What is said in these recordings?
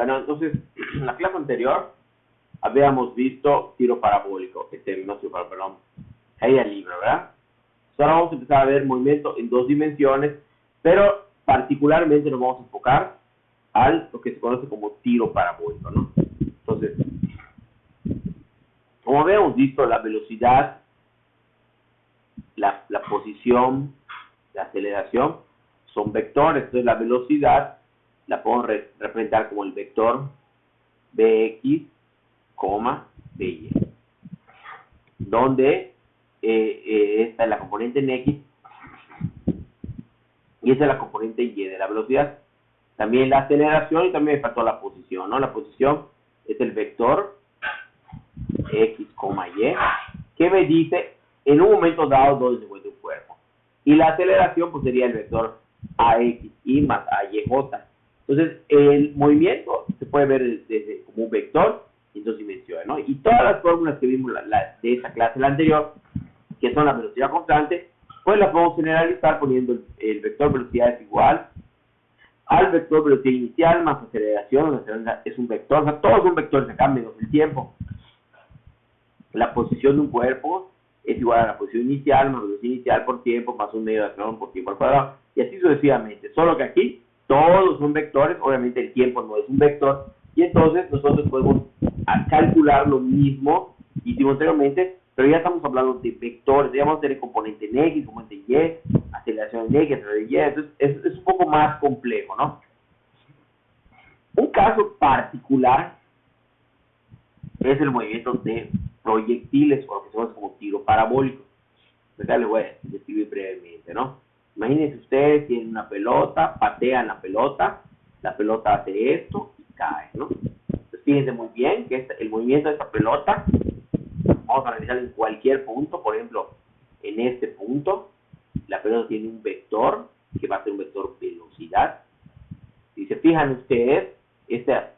Bueno, entonces, en la clase anterior habíamos visto tiro parabólico, no tiro parabólico, perdón, caída libre, ¿verdad? Ahora vamos a empezar a ver movimiento en dos dimensiones, pero particularmente nos vamos a enfocar a lo que se conoce como tiro parabólico, ¿no? Entonces, como habíamos visto, la velocidad, la posición, la aceleración son vectores. Entonces, la velocidad la podemos representar como el vector Bx, By, donde esta es la componente en X y esta es la componente Y de la velocidad. También la aceleración y también me faltó la posición, ¿no? La posición es el vector X, Y, que me dice en un momento dado dónde se encuentra un cuerpo. Y la aceleración pues sería el vector AXY más AYJ. Entonces el movimiento se puede ver desde como un vector en dos dimensiones, ¿no? Y todas las fórmulas que vimos de esa clase, la anterior, que son la velocidad constante, pues las podemos generalizar poniendo el vector velocidad es igual al vector velocidad inicial más aceleración, es un vector, o sea, todos son vectores acá menos el tiempo. La posición de un cuerpo es igual a la posición inicial más velocidad inicial por tiempo más un medio de acción por tiempo al cuadrado, y así sucesivamente, solo que aquí todos son vectores, obviamente el tiempo no es un vector, y entonces nosotros podemos calcular lo mismo que hicimos anteriormente, pero ya estamos hablando de vectores, ya vamos a tener componente en X, componente en Y, aceleración en X, aceleración en Y, entonces es un poco más complejo, ¿no? Un caso particular es el movimiento de proyectiles, o lo que se conoce como tiro parabólico. Acá les voy a describir brevemente, ¿no? Imagínense ustedes, tienen una pelota, patean la pelota hace esto y cae, ¿no? Entonces fíjense muy bien que el movimiento de esta pelota, vamos a analizar en cualquier punto, por ejemplo, en este punto, la pelota tiene un vector, que va a ser un vector velocidad. Si se fijan ustedes, esta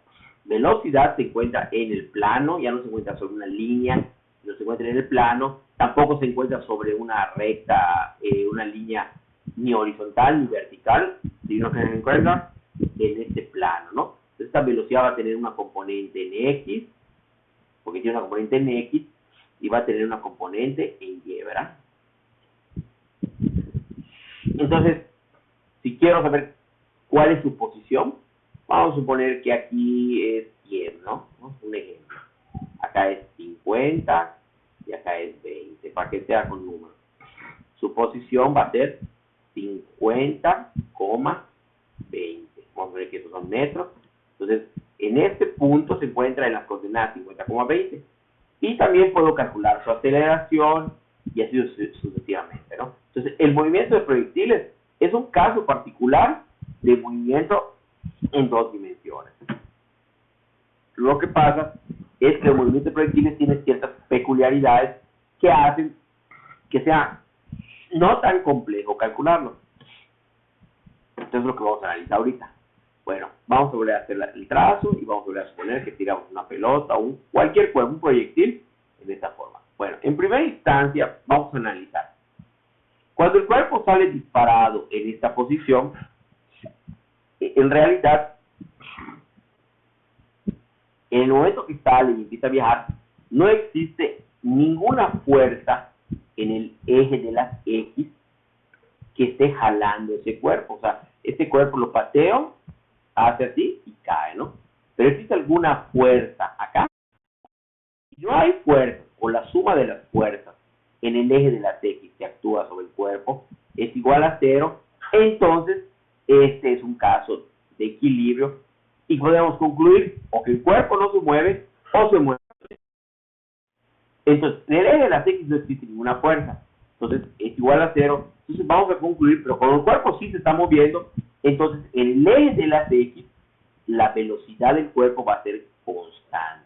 velocidad se encuentra en el plano, ya no se encuentra sobre una línea, no se encuentra en el plano, tampoco se encuentra sobre una recta, una línea ni horizontal ni vertical, sino que se encuentra en este plano, ¿no? Entonces, esta velocidad va a tener una componente en X, porque tiene una componente en X, y va a tener una componente en Y, ¿verdad? Entonces, si quiero saber cuál es su posición, vamos a suponer que aquí es 100, ¿no? Un ejemplo. Acá es 50 y acá es 20, para que sea con números. Su posición va a ser 50,20. Vamos a ver que estos son metros. Entonces, en este punto se encuentra en las coordenadas 50,20. Y también puedo calcular su aceleración y así sucesivamente, ¿no? Entonces, el movimiento de proyectiles es un caso particular de movimiento en dos dimensiones. Lo que pasa es que el movimiento de proyectiles tiene ciertas peculiaridades que hacen que sea no tan complejo calcularlo. Esto es lo que vamos a analizar ahorita. Bueno, vamos a volver a hacer el trazo y vamos a volver a suponer que tiramos una pelota o cualquier cuerpo, un proyectil, de esta forma. Bueno, en primera instancia vamos a analizar. Cuando el cuerpo sale disparado en esta posición, en realidad, en el momento que sale y empieza a viajar, no existe ninguna fuerza en el eje de las X que esté jalando ese cuerpo. O sea, este cuerpo lo pateo, hace así y cae, ¿no? Pero existe alguna fuerza acá. Si no hay fuerza, o la suma de las fuerzas en el eje de las X que actúa sobre el cuerpo es igual a 0, entonces este es un caso de equilibrio y podemos concluir o que el cuerpo no se mueve o se mueve. Entonces, en el eje de las X no existe ninguna fuerza, entonces es igual a 0. Entonces vamos a concluir, pero cuando el cuerpo sí se está moviendo, entonces en el eje de las X la velocidad del cuerpo va a ser constante.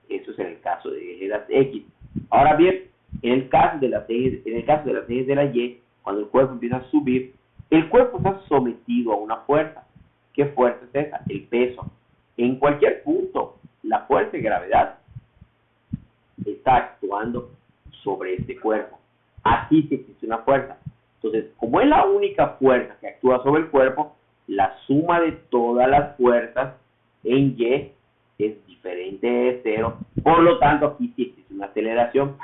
Eso es en el caso del eje de las X. Ahora bien, en el caso de las ejes de la Y, cuando el cuerpo empieza a subir, el cuerpo está sometido a una fuerza. ¿Qué fuerza es esa? El peso. En cualquier punto, la fuerza de gravedad está actuando sobre este cuerpo. Aquí sí existe una fuerza. Entonces, como es la única fuerza que actúa sobre el cuerpo, la suma de todas las fuerzas en Y es diferente de 0, por lo tanto aquí sí existe una aceleración.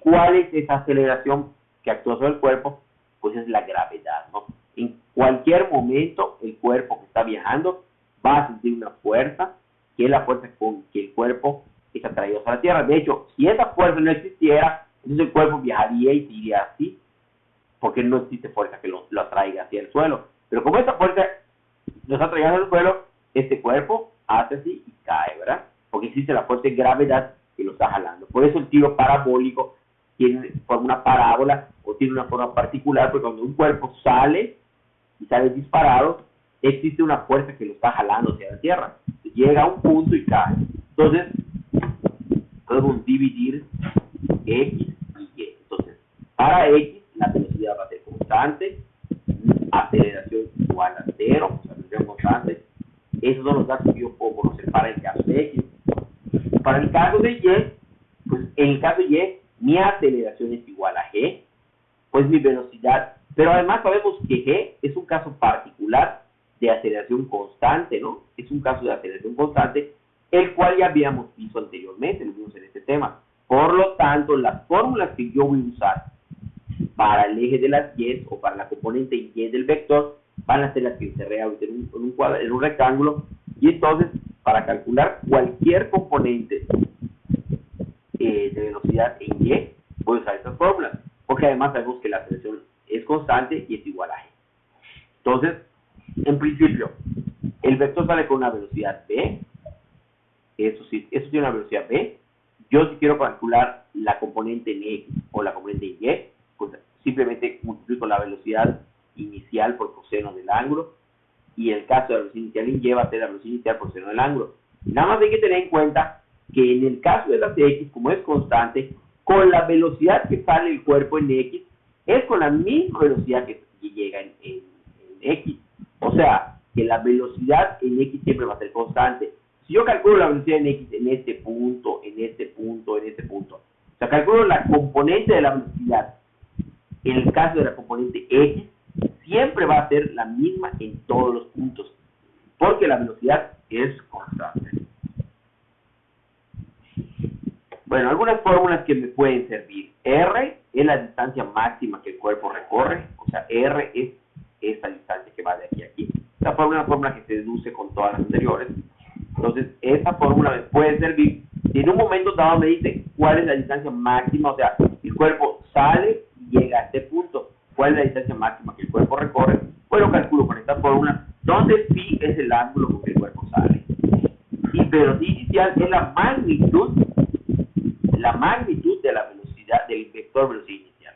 ¿Cuál es esa aceleración que actúa sobre el cuerpo? Pues es la gravedad, ¿no? En cualquier momento el cuerpo que está viajando va a sentir una fuerza, que es la fuerza con que el cuerpo es atraído hacia la Tierra. De hecho, si esa fuerza no existiera, entonces el cuerpo viajaría y iría así, porque no existe fuerza que lo atraiga hacia el suelo. Pero como esa fuerza lo está trayendo al suelo, este cuerpo hace así y cae, ¿verdad? Porque existe la fuerza de gravedad que lo está jalando. Por eso el tiro parabólico tiene forma una parábola o tiene una forma particular, porque cuando un cuerpo sale y sale disparado, existe una fuerza que lo está jalando hacia la Tierra. Llega a un punto y cae. Entonces, podemos dividir X y Y. Entonces, para X, la velocidad va a ser constante, aceleración igual a 0, aceleración constante. Esos son los datos que yo puedo conocer para el caso de X. Para el caso de Y, pues en el caso de Y, mi aceleración es igual a G, pues mi velocidad, pero además sabemos que G es un caso particular de aceleración constante, ¿no? Es un caso de aceleración constante, el cual ya habíamos visto anteriormente, lo vimos en este tema. Por lo tanto, las fórmulas que yo voy a usar para el eje de las Y o para la componente Y del vector van a ser las que encerré en un rectángulo, y entonces para calcular cualquier componente de velocidad en Y voy a usar estas fórmulas, porque además sabemos que la aceleración es constante y es igual a G. Entonces, en principio, el vector sale con una velocidad V, eso tiene una velocidad V. Yo si quiero calcular la componente en X o la componente en Y, pues simplemente multiplico la velocidad inicial por coseno del ángulo, y el caso de la velocidad inicial en Y va a ser la velocidad inicial por coseno del ángulo. Nada más hay que tener en cuenta que en el caso de las X, como es constante, con la velocidad que sale el cuerpo en X, es con la misma velocidad que llega en X. O sea, que la velocidad en X siempre va a ser constante. Si yo calculo la velocidad en X en este punto, en este punto, en este punto, o sea, calculo la componente de la velocidad, en el caso de la componente X, siempre va a ser la misma en todos los puntos, porque la velocidad es constante. Bueno, algunas fórmulas que me pueden servir. R es la distancia máxima que el cuerpo recorre, o sea, R es esta distancia que va de aquí a aquí. Esta fórmula es una fórmula que se deduce con todas las anteriores. Entonces, esta fórmula me puede servir si en un momento dado me dice cuál es la distancia máxima, o sea, el cuerpo sale y llega a este punto. ¿Cuál es la distancia máxima que el cuerpo recorre? Pues lo calculo con esta fórmula, donde phi es el ángulo con que el cuerpo sale. Y velocidad inicial es la magnitud de la velocidad del vector velocidad inicial.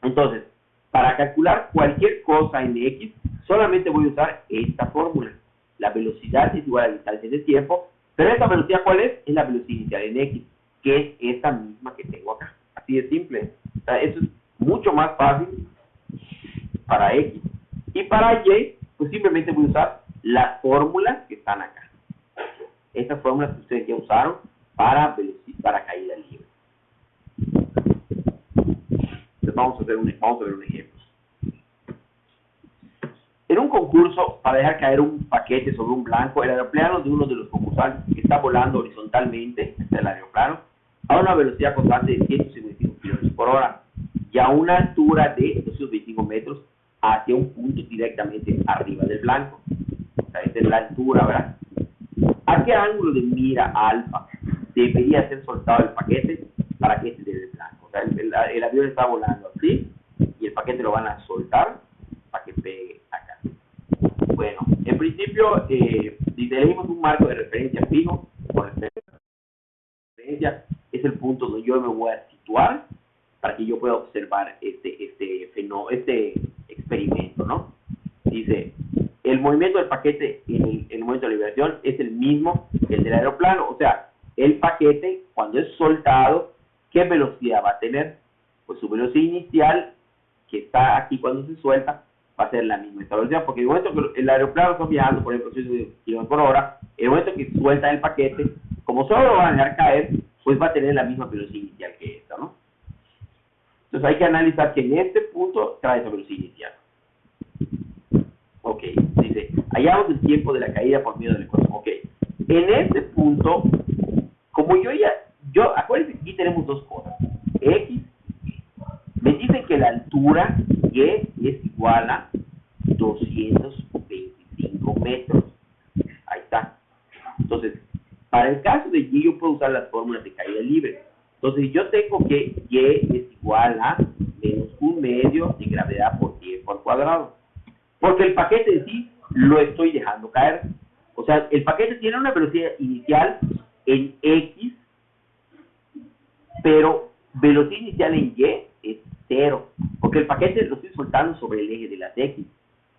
Entonces, para calcular cualquier cosa en X, solamente voy a usar esta fórmula. La velocidad es igual a la distancia de tiempo, pero esta velocidad, ¿cuál es? Es la velocidad inicial en X, que es esta misma que tengo acá. Así de simple. O sea, eso es mucho más fácil para X. Y para Y, pues simplemente voy a usar las fórmulas que están acá. Estas fórmulas que ustedes ya usaron para caída libre. Entonces vamos a ver un ejemplo. En un concurso para dejar caer un paquete sobre un blanco, el aeroplano de uno de los concursantes que está volando horizontalmente, este es el aeroplano, a una velocidad constante de 155 km por hora y a una altura de 225 metros hacia un punto directamente arriba del blanco. O sea, esta es la altura, ¿verdad? ¿A qué ángulo de mira alfa debería ser soltado el paquete para que este dé el blanco? O sea, el avión está volando así y el paquete lo van a soltar para que pegue acá. Bueno, en principio, si tenemos un marco de referencia fijo, por referencia es el punto donde yo me voy a situar para que yo pueda observar este experimento, ¿no? Dice, el movimiento del paquete en el momento de liberación es el mismo que el del aeroplano, o sea, el paquete cuando es soltado, ¿qué velocidad va a tener? Pues su velocidad inicial, que está aquí cuando se suelta, va a ser la misma esta velocidad, porque en el momento que el aeroplano está viajando, por ejemplo, 100 km por hora, en el momento que suelta el paquete, como solo lo van a dejar caer, pues va a tener la misma velocidad inicial que esta, ¿no? Entonces hay que analizar que en este punto trae esa velocidad inicial. Ok, dice, hallamos el tiempo de la caída por medio del ecuación. Ok, en este punto, como acuérdense que aquí tenemos dos cosas, X, me dicen que la altura Y es igual a 225 metros. Ahí está. Entonces, para el caso de Y, yo puedo usar las fórmulas de caída libre. Entonces, yo tengo que Y es igual a menos 1/2 de gravedad por tiempo al cuadrado. Porque el paquete en sí lo estoy dejando caer. O sea, el paquete tiene una velocidad inicial en X, pero velocidad inicial en Y es 0. Porque el paquete lo estoy soltando sobre el eje de las X.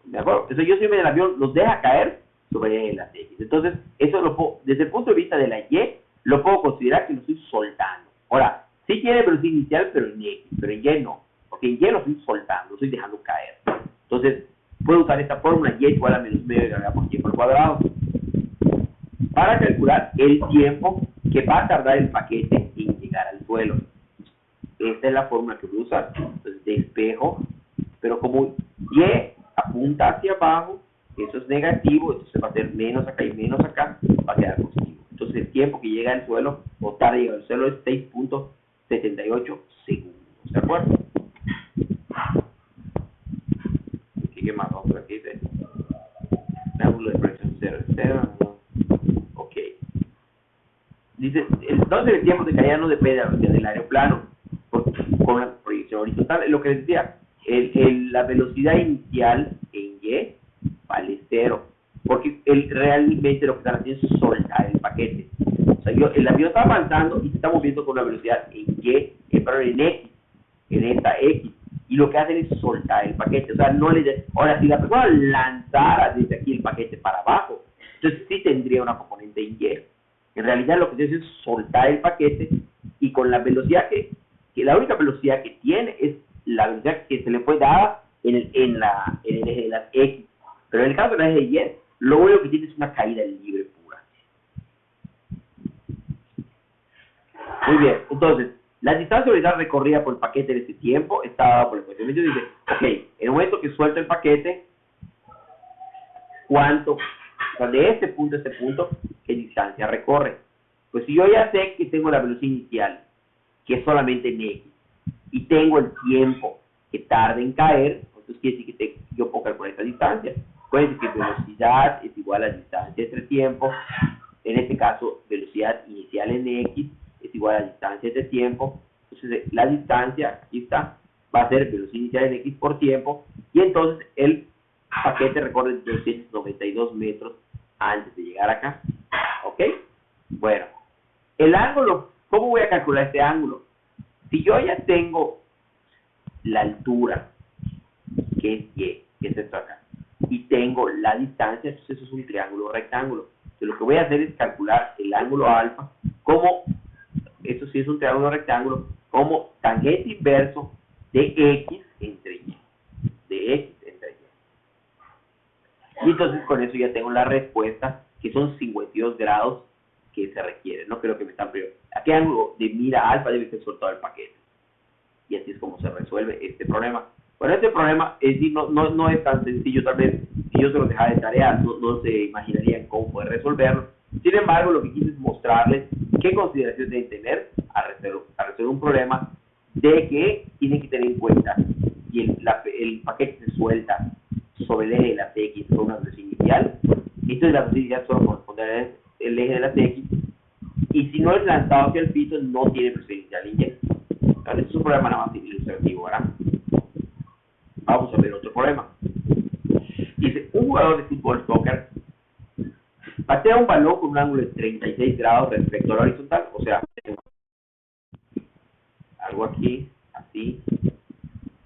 ¿De acuerdo? Entonces, yo siempre el avión los deja caer sobre el eje de las X. Entonces, eso lo puedo, desde el punto de vista de la Y, lo puedo considerar que lo estoy soltando. Ahora, sí tiene velocidad inicial, pero en X, pero en Y no. Porque en Y lo estoy soltando, lo estoy dejando caer. Entonces, puedo usar esta fórmula Y igual a menos medio de gravedad por tiempo al cuadrado para calcular el tiempo que va a tardar el paquete en llegar al suelo. Esta es la fórmula que voy a usar. Entonces, despejo, pero como Y apunta hacia abajo, eso es negativo, entonces va a ser menos acá y menos acá, va a quedar positivo. Entonces, el tiempo que llega al suelo, o tarda en llegar al suelo, es 6.78 segundos. ¿De acuerdo? ¿Qué más? Vamos a ver qué dice. El ángulo de proyección 0 es 0. Ok. Dice, entonces el tiempo de caída no depende de la velocidad del aeroplano, con la proyección horizontal. Lo que les decía, la velocidad inicial en Y vale 0. Porque realmente lo que están haciendo es soltar el paquete. O sea, el avión está avanzando y se está moviendo con una velocidad en Y, pero en X, en esta X. Y lo que hacen es soltar el paquete. O sea, no le... Ahora, si la persona lanzara desde aquí el paquete para abajo, entonces sí tendría una componente en Y. En realidad lo que hace es soltar el paquete y con la velocidad que la única velocidad que tiene es la velocidad que se le fue dada en el eje de las X. Pero en el caso del eje de Y, lo único que tiene es una caída libre pura. Muy bien, entonces, la distancia horizontal recorrida por el paquete en este tiempo está dada por el cuestionamiento. Dice, ok, en el momento que suelto el paquete, ¿cuánto? O sea, de este punto a este punto, ¿qué distancia recorre? Pues si yo ya sé que tengo la velocidad inicial, que es solamente en X, y tengo el tiempo que tarda en caer, entonces quiere decir que yo puedo calcular esta distancia. Puede decir que velocidad es igual a distancia entre tiempo, en este caso velocidad inicial en X es igual a distancia entre tiempo, entonces la distancia, aquí está, va a ser velocidad inicial en X por tiempo, y entonces el paquete recorre 292 metros antes de llegar acá. ¿Ok? Bueno, el ángulo, ¿cómo voy a calcular este ángulo? Si yo ya tengo la altura, que es Y, que es esto acá, y tengo la distancia, entonces eso es un triángulo rectángulo. Entonces lo que voy a hacer es calcular el ángulo alfa como, eso sí es un triángulo rectángulo, como tangente inverso de X entre Y. De X entre Y. Y entonces con eso ya tengo la respuesta, que son 52 grados que se requiere. No creo que me están pidiendo. ¿A qué ángulo de mira alfa debe ser soltado el paquete? Y así es como se resuelve este problema. Bueno, este problema no es tan sencillo, tal vez si yo se lo dejara de tarea, no se imaginarían cómo poder resolverlo. Sin embargo, lo que quise es mostrarles qué consideraciones deben tener a resolver un problema de que tienen que tener en cuenta si el paquete se suelta sobre el eje de las X con una velocidad inicial, entonces la velocidad inicial solo corresponde al eje de las X, y si no es lanzado hacia el piso, no tiene velocidad inicial en Y. Este es un problema nada más ilustrativo, ¿verdad? Vamos a ver otro problema. Dice, un jugador de fútbol soccer patea un balón con un ángulo de 36 grados respecto a la horizontal, o sea, algo aquí, así,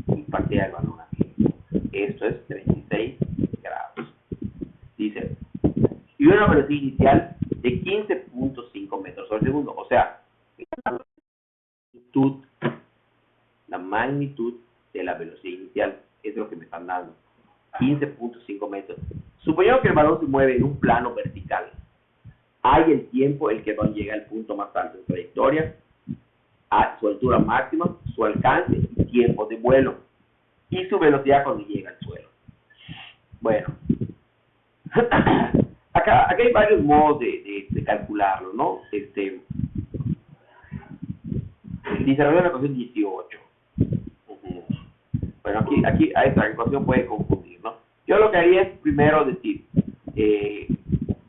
y patea el balón aquí. Esto es 36 grados. Dice, y una velocidad inicial de 15.5 metros por segundo, o sea, la magnitud de la velocidad inicial es lo que me están dando, 15.5 metros. Supongamos que el balón se mueve en un plano vertical. Hay el tiempo en que el balón llega al punto más alto de trayectoria, a su altura máxima, su alcance y tiempo de vuelo, y su velocidad cuando llega al suelo. Bueno, Acá hay varios modos de calcularlo, ¿no? El desarrollo de la ecuación 18. Bueno, aquí a esta ecuación puede confundir, ¿no? Yo lo que haría es primero decir,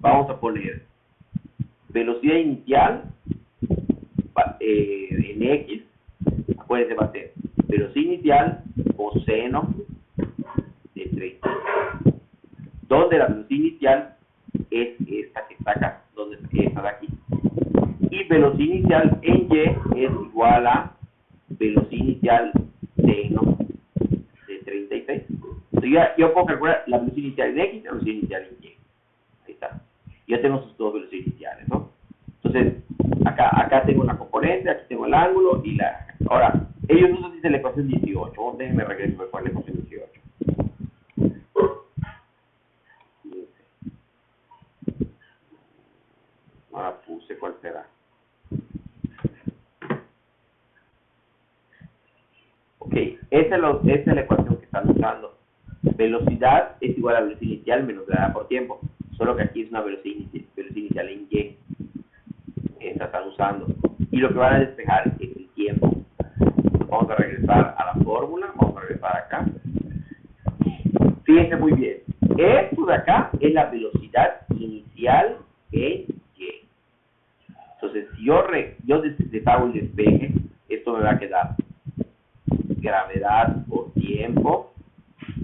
vamos a poner velocidad inicial en X, acuérdense, va a ser velocidad inicial coseno de 30, donde la velocidad inicial es esta que está acá, donde esta de aquí, y velocidad inicial en Y es igual a velocidad inicial seno de 36. Entonces yo puedo calcular la velocidad inicial en X y la velocidad inicial en Y. Ahí está. Yo tengo sus dos velocidades iniciales, ¿no? Entonces, acá tengo una componente, aquí tengo el ángulo y la... Ahora, ellos usan dice la ecuación 18. Déjenme regresar con la ecuación 18. No la puse, ¿cuál será? Ok, esa es la ecuación que están usando. Velocidad es igual a velocidad inicial menos gradada por tiempo. Solo que aquí es una velocidad inicial en Y. Esta están usando. Y lo que van a despejar es el tiempo. Vamos a regresar a la fórmula. Vamos a regresar acá. Fíjense muy bien. Esto de acá es la velocidad inicial en Y. Entonces, si yo deshago el despeje, esto me va a quedar gravedad por tiempo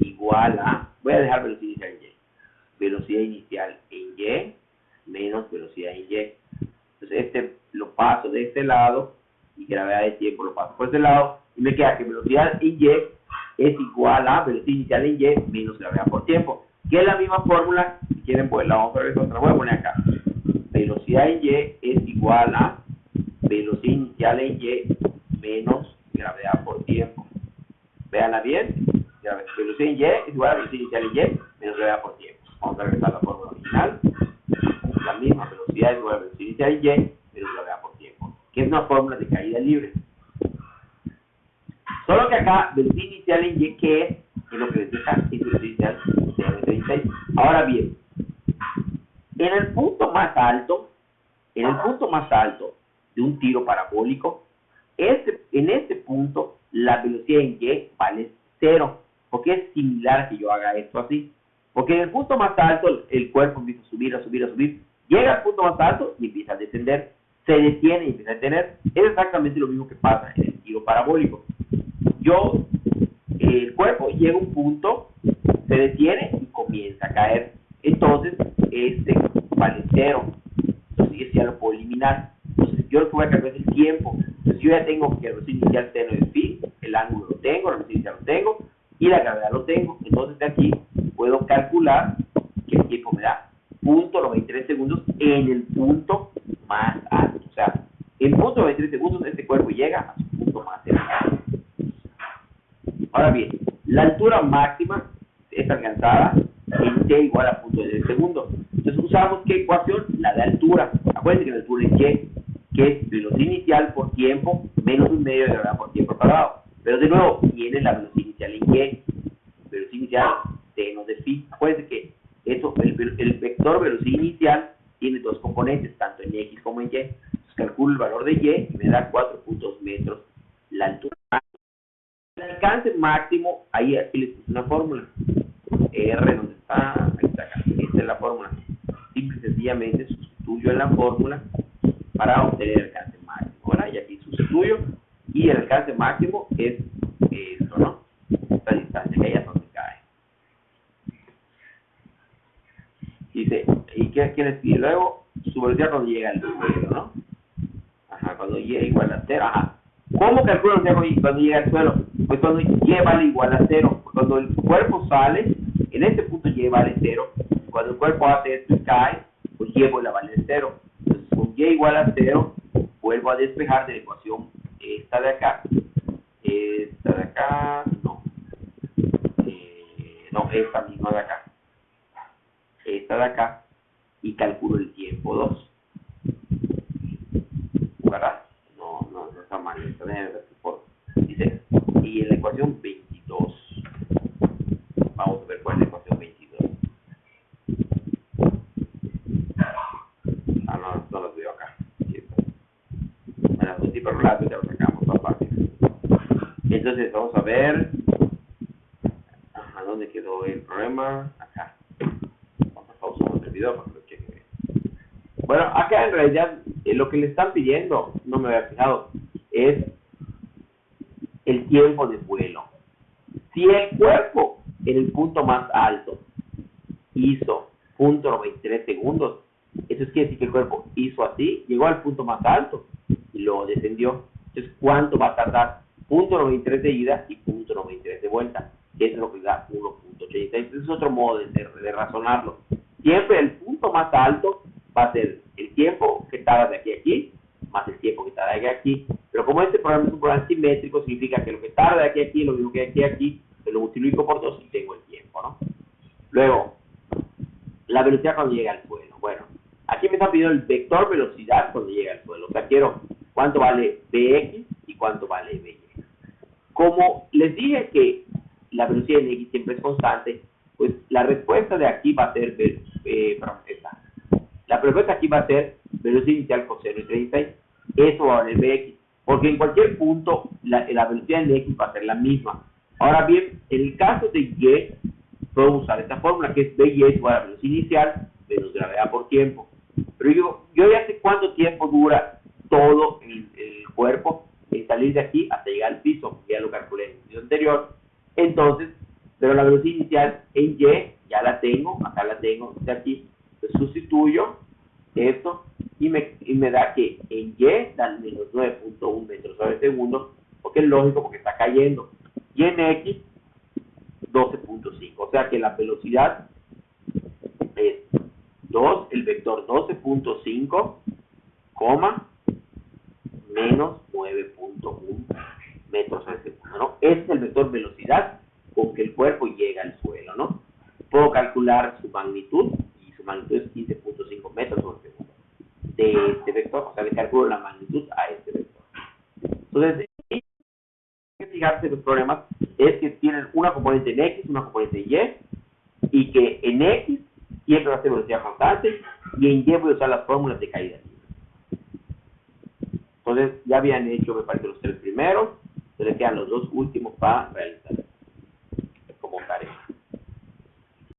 igual a, voy a dejar velocidad inicial en Y, velocidad inicial en Y menos velocidad en Y. Entonces lo paso de este lado y gravedad de tiempo lo paso por este lado y me queda que velocidad en Y es igual a velocidad inicial en Y menos gravedad por tiempo, que es la misma fórmula. Si quieren pues la vamos a ver, otra voy a poner acá. Velocidad en Y es igual a velocidad inicial en Y menos gravedad por tiempo. Véanla bien. Velocidad en Y es igual a velocidad inicial en Y menos gravedad por tiempo. Vamos a regresar a la fórmula original. La misma velocidad es igual a velocidad inicial en Y menos gravedad por tiempo, que es una fórmula de caída libre. Solo que acá velocidad inicial en Y, ¿qué es? Es lo que les deja, es velocidad inicial de 36. Ahora bien, en el punto más alto de un tiro parabólico, en este punto la velocidad en Y vale 0, porque es similar que yo haga esto así. Porque en el punto más alto el cuerpo empieza a subir, llega al punto más alto y empieza a descender, se detiene y empieza a detener. Es exactamente lo mismo que pasa en el tiro parabólico. El cuerpo llega a un punto, se detiene y comienza a caer. Entonces, este vale 0. Entonces, ya lo puedo eliminar. Entonces, yo lo que voy a cambiar es el tiempo. Entonces, yo ya tengo que la velocidad inicial seno de phi, el ángulo lo tengo, la velocidad inicial lo tengo y la gravedad lo tengo. Entonces, de aquí puedo calcular que el tiempo me da 0.93 segundos en el punto más alto. O sea, en 0.93 segundos este cuerpo llega a su punto más elevado. Ahora bien, la altura máxima es alcanzada en t igual a 0.93 segundos. Entonces usamos ¿qué ecuación? La de altura. Acuérdense que la altura es y, que es velocidad inicial por tiempo menos un medio de gravedad por tiempo cuadrado. Pero de nuevo, tiene la velocidad inicial en y, velocidad inicial seno de phi. Acuérdense que el vector velocidad inicial tiene dos componentes, tanto en x como en y. Entonces calculo el valor de y me da 4.2 metros la altura. El alcance máximo, aquí les puse una fórmula. R, ¿dónde está? Ahí está acá. Esta es la fórmula. Simple y sencillamente sustituyo en la fórmula para obtener el alcance máximo. ¿Verdad? Y aquí sustituyo. Y el alcance máximo es esto, ¿no? Esta distancia que ahí es donde cae. Dice, ¿y qué les pide? Luego, su velocidad cuando llega al suelo, ¿no? Ajá, cuando llega igual a 0. Ajá. ¿Cómo calculo cuando llega al suelo? Pues cuando y vale igual a 0. Cuando el cuerpo sale, en este punto y vale 0. Cuando el cuerpo hace esto y cae, pues y vuelve a valer 0. Entonces con y igual a 0, vuelvo a despejar de la ecuación esta de acá. No. No, esta misma de acá. Esta de acá. Y calculo el tiempo 2. ¿Verdad? No está mal. Déjenme ver por. Dice, y en la ecuación 22. Vamos a ver cuál es la ecuación 22. Entonces vamos a ver. Ajá, ¿dónde quedó el problema? Acá. Vamos a pausar el video para que lo chequen bien. Bueno, acá en realidad lo que le están pidiendo, no me había fijado, es el tiempo de vuelo. Si el cuerpo en el punto más alto hizo 0.93 segundos, eso quiere decir que el cuerpo hizo así, llegó al punto más alto y luego descendió. Entonces, ¿cuánto va a tardar? 0.93 de ida y 0.93 de vuelta, que es lo que da 1.86. Ese es otro modo de razonarlo. Siempre el punto más alto va a ser el tiempo que tarda de aquí a aquí, más el tiempo que tarda de aquí a aquí. Pero como este programa es un programa simétrico, significa que lo que tarda de aquí a aquí, lo mismo que de aquí a aquí, lo multiplico por 2 y tengo el tiempo, ¿no? Luego, la velocidad cuando llega al suelo. Bueno, aquí me están pidiendo el vector velocidad cuando llega al suelo. O sea, quiero cuánto vale Bx y cuánto vale By. Como les dije que la velocidad en X siempre es constante, pues la respuesta de aquí va a ser, la respuesta aquí va a ser velocidad inicial coseno y 36. Eso va a valer Bx, porque en cualquier punto la velocidad en X va a ser la misma. Ahora bien, en el caso de Y, puedo usar esta fórmula que es By es igual a velocidad inicial menos gravedad por tiempo. Pero yo ya sé cuánto tiempo dura todo el cuerpo en salir de aquí hasta llegar al piso, porque ya lo calculé en el video anterior. Entonces, pero la velocidad inicial en Y ya la tengo, acá la tengo, de aquí. Entonces sustituyo esto y me da que en Y da menos 9.1 metros sobre segundo, porque es lógico, porque está cayendo. Y en X 12.5, o sea que la velocidad es 2, el vector 12.5, menos 9.1 metros al segundo, ¿no? Ese es el vector velocidad con que el cuerpo llega al suelo, ¿no? Puedo calcular su magnitud, y su magnitud es 15.5 metros por segundo de este vector, o sea, le calculo la magnitud a este vector. Entonces, que fijarse los problemas es que tienen una componente en X, una componente en Y que en X siempre va a ser velocidad constante y en Y voy a usar las fórmulas de caída libre. Entonces ya habían hecho, me parece, los tres primeros, entonces quedan los dos últimos para realizar.